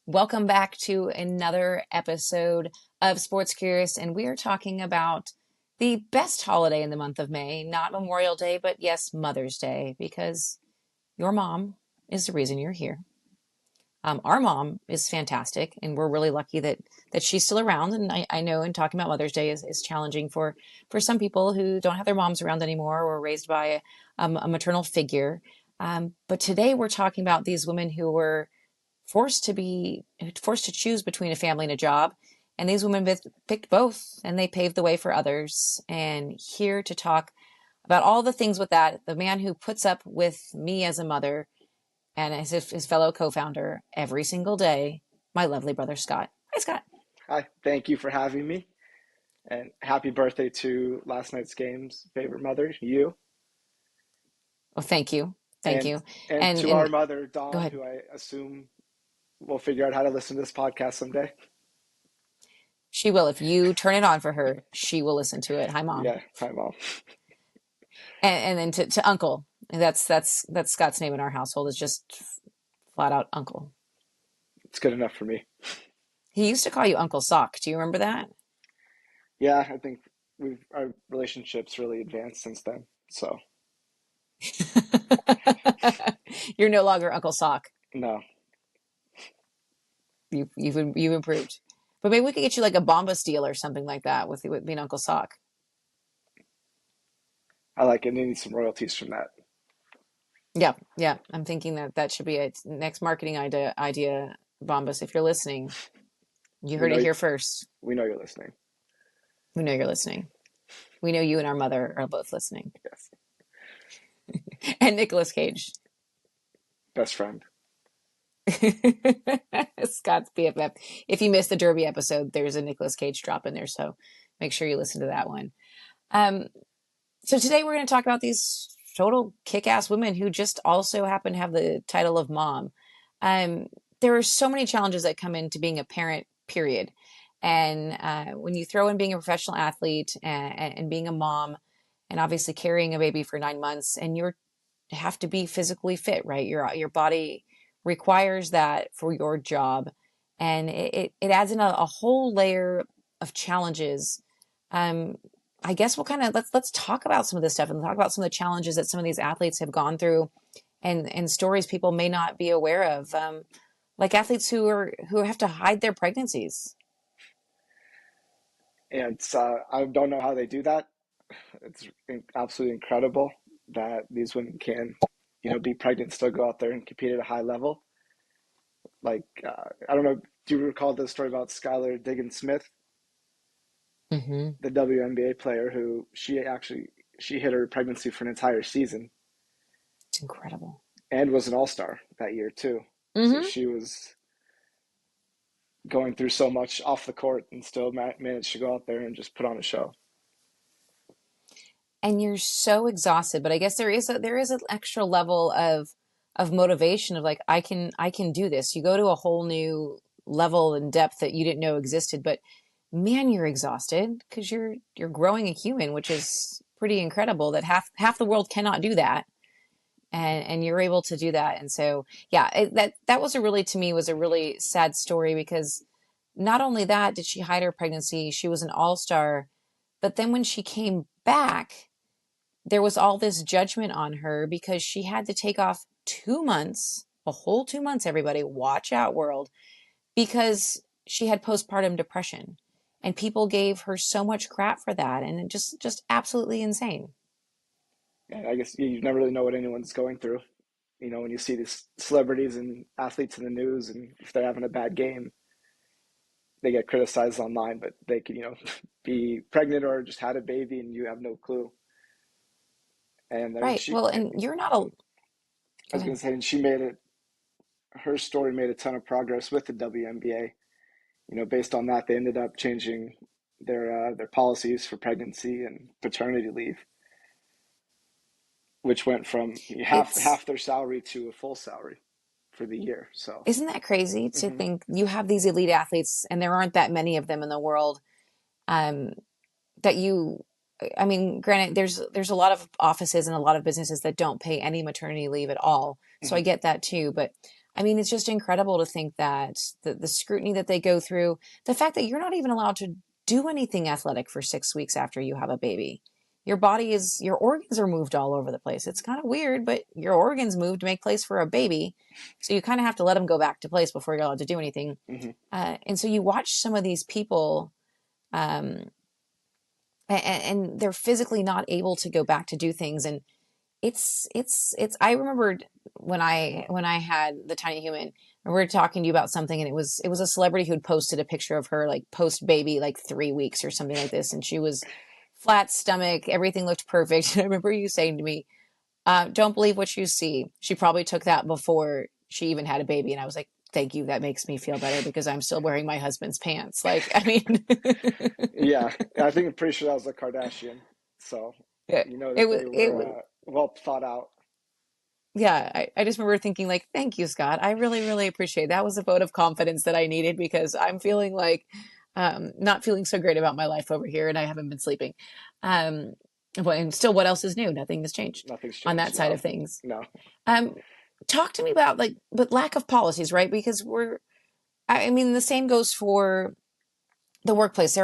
Welcome back to another episode of Sports Curious, and we are talking about the best holiday in the month of May, not Memorial Day, but yes, Mother's Day, because your mom is the reason you're here. Our mom is fantastic, and we're really lucky that she's still around. And I know in talking about Mother's Day is challenging for some people who don't have their moms around anymore or were raised by a maternal figure. But today we're talking about these women who were forced to choose between a family and a job. And these women picked both, and they paved the way for others. And here to talk about all the things with that, the man who puts up with me as a mother and as his fellow co-founder every single day, my lovely brother Scott. Hi, Scott. Hi, thank you for having me. And happy birthday to last night's game's favorite mother, you. Well, thank you, thank And you, and and to our and mother, go Dawn, ahead. who I assume will figure out how to listen to this podcast someday. She will if you turn it on for her. She will listen to it. Hi, mom. Yeah, hi mom. And then to Uncle. That's Scott's name in our household is just flat out Uncle. It's good enough for me. He used to call you Uncle Sock. Do you remember that? Yeah, I think our relationship's really advanced since then. So You're no longer Uncle Sock. no, You've improved. But maybe we could get you like a Bomba Steel or something like that with being Uncle Sock. I like it. I need some royalties from that. Yeah, yeah. I'm thinking that should be a next marketing idea, Bombas. If you're listening, you We heard know it here first. we know you're listening. We know you're listening. We know you and our mother are both listening. Yes, And Nicolas Cage. best friend. Scott's BFF. If you missed the Derby episode, there's a Nicolas Cage drop in there, so make sure you listen to that one. Um, so today we're going to talk about these total kick-ass women who just also happen to have the title of mom. Um, there are so many challenges that come into being a parent, period. And when you throw in being a professional athlete and being a mom, and obviously carrying a baby for 9 months, and you have to be physically fit, right? Your body requires that for your job, and it adds in a whole layer of challenges. Um, I guess we'll kind of let's talk about some of this stuff and talk about some of the challenges that some of these athletes have gone through, and stories people may not be aware of, like athletes who have to hide their pregnancies. And I don't know how they do that. It's absolutely incredible that these women can, be pregnant, still go out there and compete at a high level. Like, I don't know, do you recall the story about Skylar Diggins Smith, Hmm. the WNBA player who she hid her pregnancy for an entire season It's incredible. and was an all-star that year too. So Hmm. she was going through so much off the court and still managed to go out there and just put on a show. And you're so exhausted, but I guess there is an extra level of motivation of like I can do this. You go to a whole new level and depth that you didn't know existed, but man, you're exhausted because you're growing a human, which is pretty incredible that half the world cannot do that. And you're able to do that. And so yeah, that was a really, to me, was a really sad story, because not only that did she hide her pregnancy, she was an all-star, but then when she came back, there was all this judgment on her because she had to take off 2 months, a whole 2 months, everybody, watch out, world, because she had postpartum depression. And people gave her so much crap for that. And it just absolutely insane. And I guess you never really know what anyone's going through. When you see these celebrities and athletes in the news, and if they're having a bad game, they get criticized online, but they could, be pregnant or just had a baby and you have no clue. And Right. Well, and you're not a, I go was going ahead. to say, and she made it, her story made a ton of progress with the WNBA. Based on that, they ended up changing their policies for pregnancy and paternity leave, which went from It's, half their salary to a full salary for the year. So, isn't that crazy to hmm think you have these elite athletes and there aren't that many of them in the world, um, that you, I mean, granted, there's a lot of offices and a lot of businesses that don't pay any maternity leave at all. So I hmm get that too. But I mean, it's just incredible to think that the scrutiny that they go through, the fact that you're not even allowed to do anything athletic for 6 weeks after you have a baby. Your body is, your organs are moved all over the place. It's kind of weird, but your organs move to make place for a baby. So you kind of have to let them go back to place before you're allowed to do anything. Hmm. And so you watch some of these people, um, and they're physically not able to go back to do things. And I remembered when I had the tiny human, and we were talking to you about something, and it was a celebrity who'd posted a picture of her like post baby, like 3 weeks or something like this, and she was flat stomach, everything looked perfect. And I remember you saying to me, don't believe what you see. She probably took that before she even had a baby. And I was like, thank you. That makes me feel better because I'm still wearing my husband's pants. Like, I mean, Yeah, I think I'm pretty sure that was a Kardashian. So it, you know it that was, they it were was, well thought out. yeah, I just remember thinking like, thank you, Scott. I really, really appreciate it. That was a vote of confidence that I needed because I'm feeling like, not feeling so great about my life over here and I haven't been sleeping. Um, and still, what else is new? Nothing has changed Nothing's on changed. that side No, of things. no. Um, Talk to me about like, but lack of policies, right? Because I mean, the same goes for the workplace.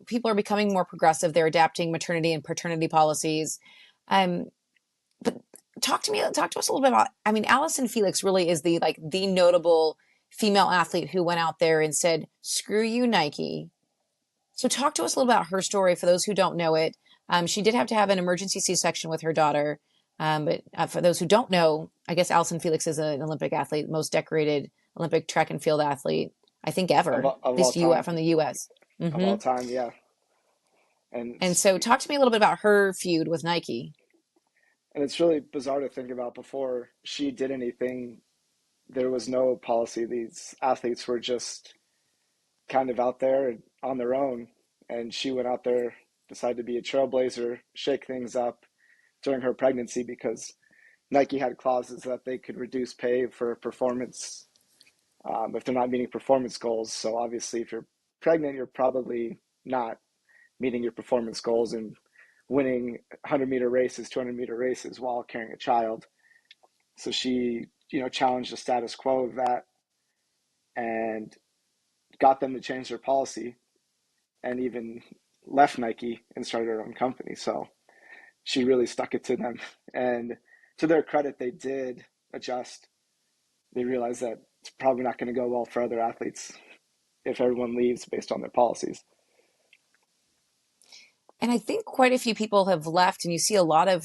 People are becoming more progressive. They're adapting maternity and paternity policies. Um, but talk to us a little bit about, I mean, Allison Felix really is the notable female athlete who went out there and said, screw you, Nike. So talk to us a little about her story for those who don't know it. She did have to have an emergency C-section with her daughter. But for those who don't know, I guess Allison Felix is an Olympic athlete, most decorated Olympic track and field athlete, I think ever, Of at all least time, from the US. of Hmm. all time, yeah. And And so talk to me a little bit about her feud with Nike. and it's really bizarre to think about. Before she did anything, there was no policy. These athletes were just kind of out there on their own, and she went out there, decided to be a trailblazer, shake things up during her pregnancy because Nike had clauses that they could reduce pay for performance if they're not meeting performance goals. So obviously, if you're pregnant, you're probably not meeting your performance goals and winning 100-meter races, 200-meter races while carrying a child. So she, challenged the status quo of that and got them to change their policy and even left Nike and started her own company. So she really stuck it to them. And to their credit, they did adjust. They realized that it's probably not going to go well for other athletes if everyone leaves based on their policies. And I think quite a few people have left, and you see a lot of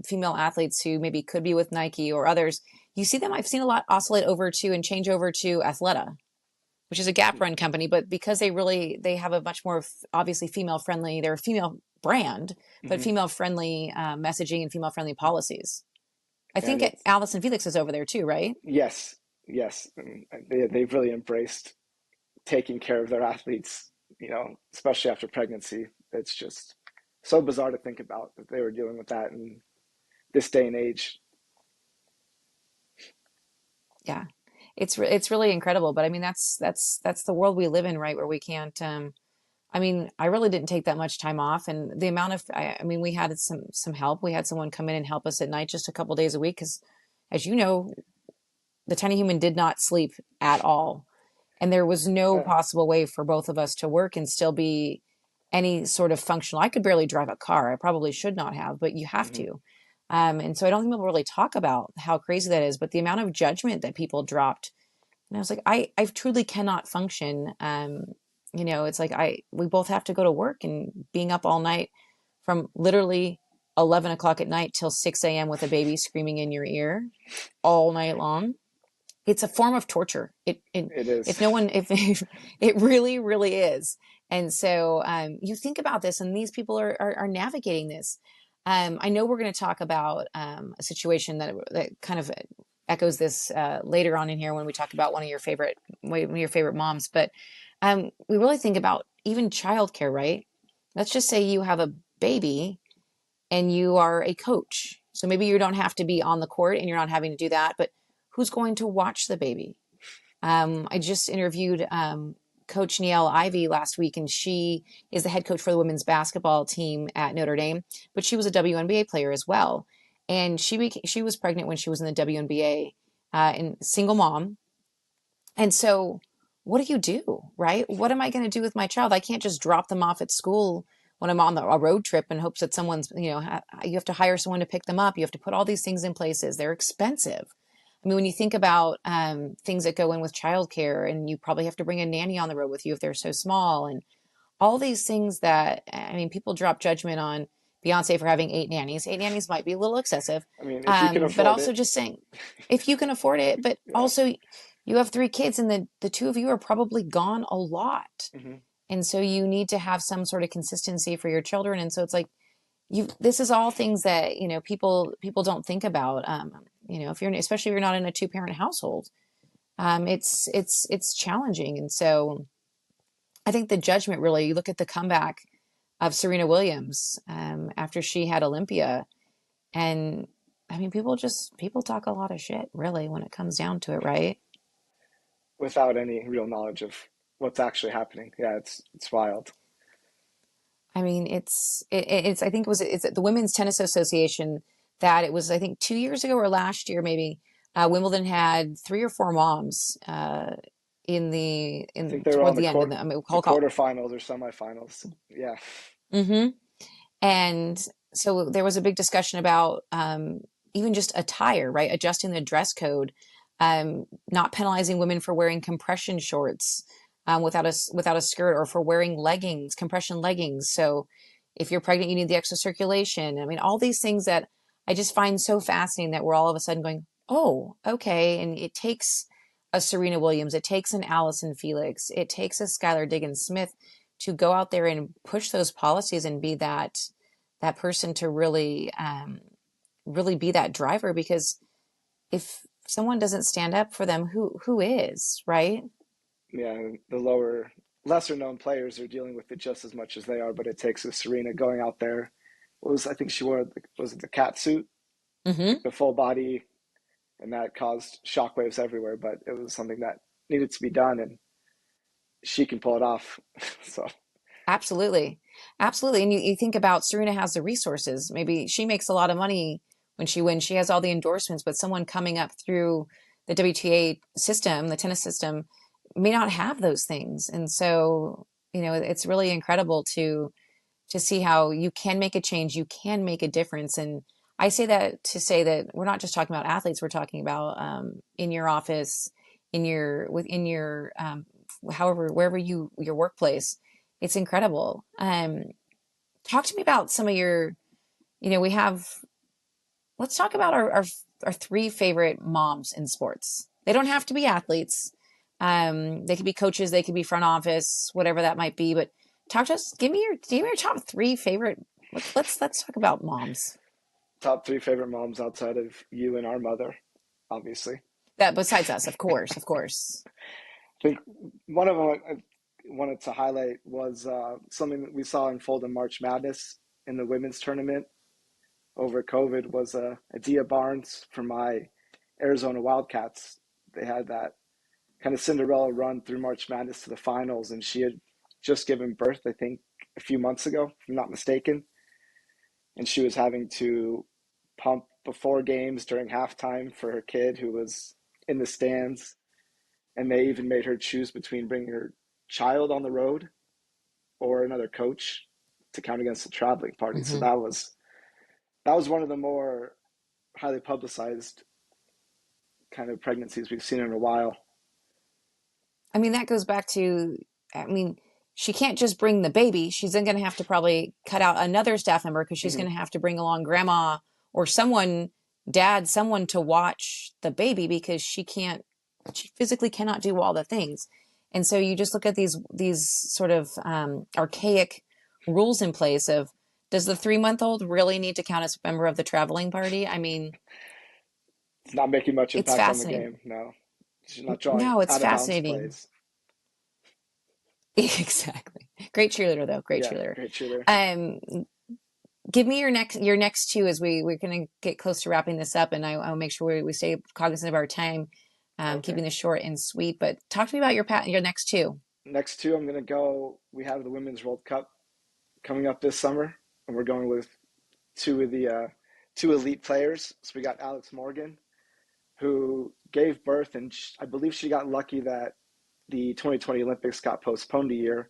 female athletes who maybe could be with Nike or others. You see them, I've seen a lot oscillate over to and change over to Athleta, which is a Gap run company, but because they have a much more obviously female friendly, they're a female brand, but Mm-hmm. female friendly messaging and female friendly policies. I And think it's Allison Felix is over there too, right? yes, yes, and they've really embraced taking care of their athletes. Especially after pregnancy. It's just so bizarre to think about that they were dealing with that in this day and age. Yeah, it's really incredible. But I mean, that's the world we live in, right? Where we can't. I mean, I really didn't take that much time off, and the amount of I mean, we had some help. We had someone come in and help us at night just a couple days a week because, as you know, the tiny human did not sleep at all. And there was no Yeah. possible way for both of us to work and still be any sort of functional. I could barely drive a car. I probably should not have, but you have Mm-hmm. to. And so I don't think people really talk about how crazy that is, but the amount of judgment that people dropped. And I was like, I truly cannot function. It's like we both have to go to work and being up all night from literally 11 o'clock at night till 6 a.m. with a baby screaming in your ear all night long. It's a form of torture. It is. If no one, if it really, really is. And so you think about this, and these people are navigating this. I know we're going to talk about a situation that kind of echoes this later on in here when we talk about one of your favorite moms. But we really think about even childcare, right? Let's just say you have a baby and you are a coach. So maybe you don't have to be on the court and you're not having to do that, but who's going to watch the baby? I just interviewed Coach Niele Ivey last week, and she is the head coach for the women's basketball team at Notre Dame, but she was a WNBA player as well. And she was pregnant when she was in the WNBA, and single mom. And so, what do you do, right? What am I going to do with my child? I can't just drop them off at school when I'm on a road trip in hopes that someone's, you have to hire someone to pick them up. You have to put all these things in places. They're expensive. I mean, when you think about things that go in with childcare, and you probably have to bring a nanny on the road with you if they're so small, and all these things that, I mean, people drop judgment on Beyonce for having 8 nannies. 8 nannies might be a little excessive, I mean, if you can but afford also it, just saying, if you can afford it, but yeah. also you have 3 kids, and the two of you are probably gone a lot. Hmm. And so you need to have some sort of consistency for your children. And so it's like, this is all things that, people don't think about. If you're, especially if you're not in a two-parent household, it's challenging. And so I think the judgment, really, you look at the comeback of Serena Williams after she had Olympia, and I mean, people talk a lot of shit, really, when it comes down to it, right? Without any real knowledge of what's actually happening. Yeah, it's wild. I mean, it's I think it's the Women's Tennis Association that it was, I think, 2 years ago or last year maybe. Wimbledon had 3 or 4 moms I think in they were toward on the end, and I mean, we'll the call. quarterfinals or semifinals. Yeah. Mm-hmm. And so there was a big discussion about even just attire, right? Adjusting the dress code, not penalizing women for wearing compression shorts without a skirt, or for wearing leggings, compression leggings. So if you're pregnant, you need the extra circulation. I mean, all these things that I just find so fascinating, that we're all of a sudden going, oh, okay. And it takes a Serena Williams, it takes an Allison Felix, it takes a Skylar Diggins Smith to go out there and push those policies and be that person to really be that driver. Because if someone doesn't stand up for them, who is, right? Yeah, the lower, lesser known players are dealing with it just as much as they are, but it takes a Serena going out there. I think she wore, was it the cat suit? Hmm. Like the full body, and that caused shockwaves everywhere, but it was something that needed to be done, and she can pull it off. So, Absolutely. Absolutely. And you think about, Serena has the resources. Maybe she makes a lot of money when she wins. She has all the endorsements, but someone coming up through the WTA system, the tennis system, may not have those things. And so, it's really incredible to see how you can make a change, you can make a difference. And I say that to say that we're not just talking about athletes, we're talking about in your office, within your however, wherever your workplace. It's incredible. Talk to me about some of your, we have, let's talk about our 3 favorite moms in sports. They don't have to be athletes. They could be coaches, they could be front office, whatever that might be. But talk to us. Give me your top 3 favorite. Let's talk about moms. top three favorite moms outside of you and our mother, obviously. That besides us, of course, of course. I think one of them I wanted to highlight was something that we saw unfold in March Madness in the women's tournament over COVID was Adia Barnes from my Arizona Wildcats. They had that kind of Cinderella run through March Madness to the finals, and she had just given birth, I think, a few months ago, if I'm not mistaken. And she was having to pump before games during halftime for her kid who was in the stands. And they even made her choose between bringing her child on the road or another coach to count against the traveling party. So Hmm. that was one of the more highly publicized kind of pregnancies we've seen in a while. I mean, that goes back to, I mean, she can't just bring the baby. She's then going to have to probably cut out another staff member, because she's Mm-hmm. going to have to bring along grandma or someone, dad, someone to watch the baby, because she physically cannot do all the things. And so you just look at these sort of archaic rules in place of, does the 3-month-old really need to count as a member of the traveling party? I mean, It's not making much it's impact on the fascinating. game. No, she's not drawing No, it's out of bounds fascinating. plays. Exactly. Great cheerleader, though. Great Yeah, cheerleader. great shooter. Um, Give me your next two, as we're going to get close to wrapping this up, and I'll make sure we stay cognizant of our time, Okay. keeping this short and sweet. But talk to me about your next two. Next two, I'm gonna go. We have the Women's World Cup coming up this summer, and we're going with two of the two elite players. So we got Alex Morgan who gave birth, and I believe she got lucky that the 2020 Olympics got postponed a year,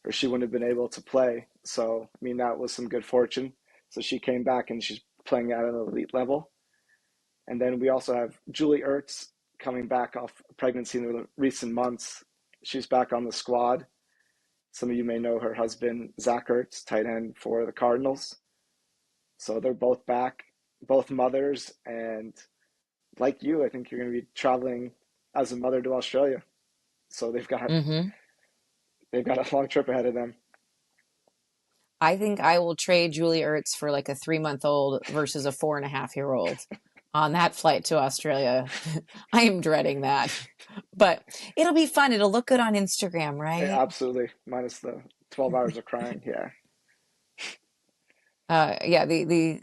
or she wouldn't have been able to play. So, I mean, that was some good fortune. So she came back and she's playing at an elite level. And then we also have Julie Ertz coming back off pregnancy in the recent months. She's back on the squad. Some of you may know her husband, Zach Ertz, tight end for the Cardinals. So they're both back, both mothers. And like you, I think you're going to be traveling as a mother to Australia. So Hmm. they've got a long trip ahead of them. I think I will trade Julie Ertz for like a 3 month old versus a 4.5 year old on that flight to Australia. I am dreading that, but it'll be fun. It'll look good on Instagram, right? Absolutely, minus the 12 hours of crying. Yeah, Yeah, the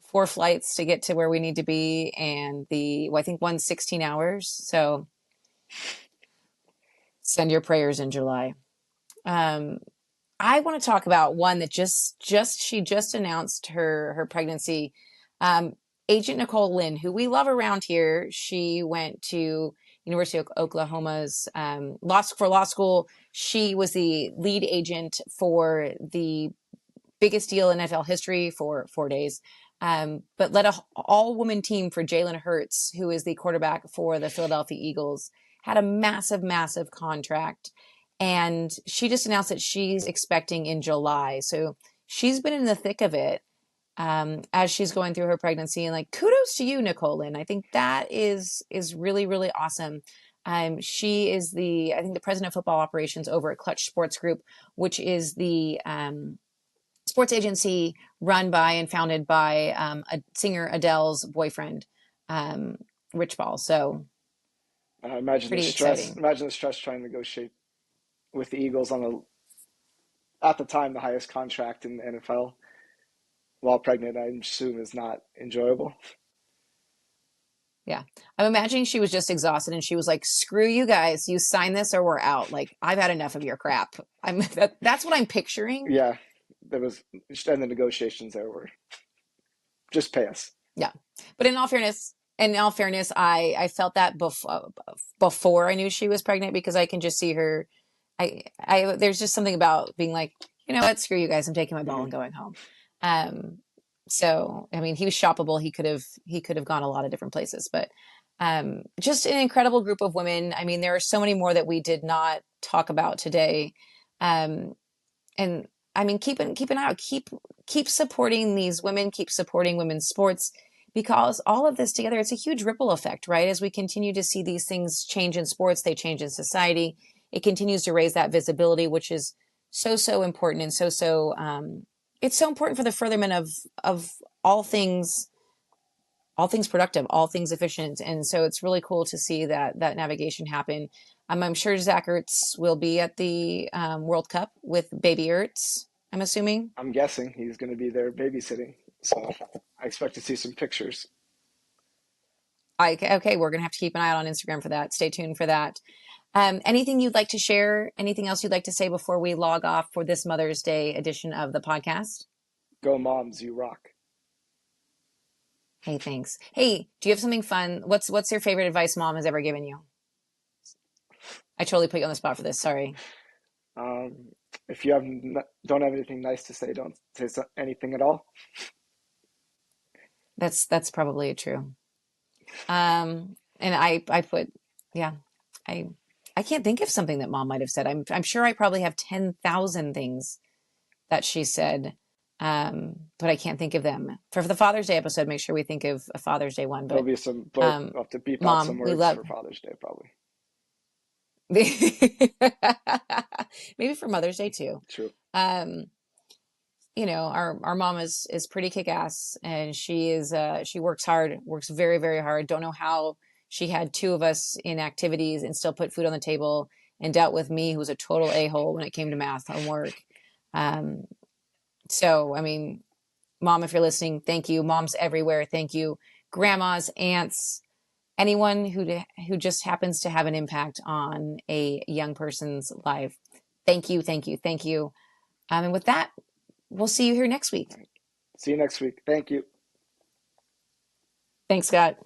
four flights to get to where we need to be, and I think one's 16 hours. So send your prayers in July. Um, I want to talk about one that she just announced her pregnancy. Um, Agent Nicole Lynn, who we love around here, she went to University of Oklahoma's law school. She was the lead agent for the biggest deal in NFL history for 4 days. But led a all woman team for Jalen Hurts, who is the quarterback for the Philadelphia Eagles, had a massive, massive contract. And she just announced that she's expecting in July. So she's been in the thick of it as she's going through her pregnancy. And like, kudos to you, Nicole. And I think that is really, really awesome. She is I think the president of football operations over at Clutch Sports Group, which is the sports agency run by and founded by a singer Adele's boyfriend, um, Rich Paul. So imagine the pretty stress. exciting. Imagine the stress trying to negotiate with the Eagles on at the time the highest contract in the NFL while pregnant. I assume is not enjoyable. Yeah. I'm imagining she was just exhausted and she was like, screw you guys, you sign this or we're out. Like, I've had enough of your crap. That's what I'm picturing. Yeah, there was, and the negotiations there were just pay us. Yeah. But in all fairness, I felt that before I knew she was pregnant because I can just see her. There's just something about being like, you know what, screw you guys, I'm taking my ball Mm-hmm. and going home. Um, so I mean, he was shoppable. He could have gone a lot of different places, but just an incredible group of women. I mean, there are so many more that we did not talk about today. Um, and I mean, keep an eye out, keep supporting these women, keep supporting women's sports, because all of this together, it's a huge ripple effect, right? As we continue to see these things change in sports, they change in society. It continues to raise that visibility, which is so important and it's so important for the furtherment of all things all things productive, all things efficient. And so it's really cool to see that navigation happen. I'm sure Zach Ertz will be at the World Cup with Baby Ertz, I'm assuming. I'm guessing he's going to be there babysitting, so I expect to see some pictures. Okay, we're going to have to keep an eye out on Instagram for that. Stay tuned for that. Anything you'd like to share? Anything else you'd like to say before we log off for this Mother's Day edition of the podcast? Go moms, you rock. Hey, thanks. Hey, do you have something fun? What's your favorite advice mom has ever given you? I totally put you on the spot for this. Sorry. Um, if you don't have anything nice to say, don't say anything at all. That's probably true. And I put, yeah, I I can't think of something that mom might have said. I'm sure I probably have 10,000 things that she said, but I can't think of them. For the Father's Day episode, make sure we think of a Father's Day one. There'll But be some, but um, I'll have to beep out some mom, we words love. for Father's Day, probably. Maybe for Mother's Day too. True. Um, our mom is pretty kick ass, and she works hard, works very very hard. Don't know how she had two of us in activities and still put food on the table, and dealt with me, who was a total a-hole when it came to math homework. Um, so I mean, mom, if you're listening, thank you. Moms everywhere, thank you. Grandmas, aunts, anyone who just happens to have an impact on a young person's life. Thank you, thank you, thank you. And with that, we'll see you here next week. See you next week. Thank you. Thanks, Scott.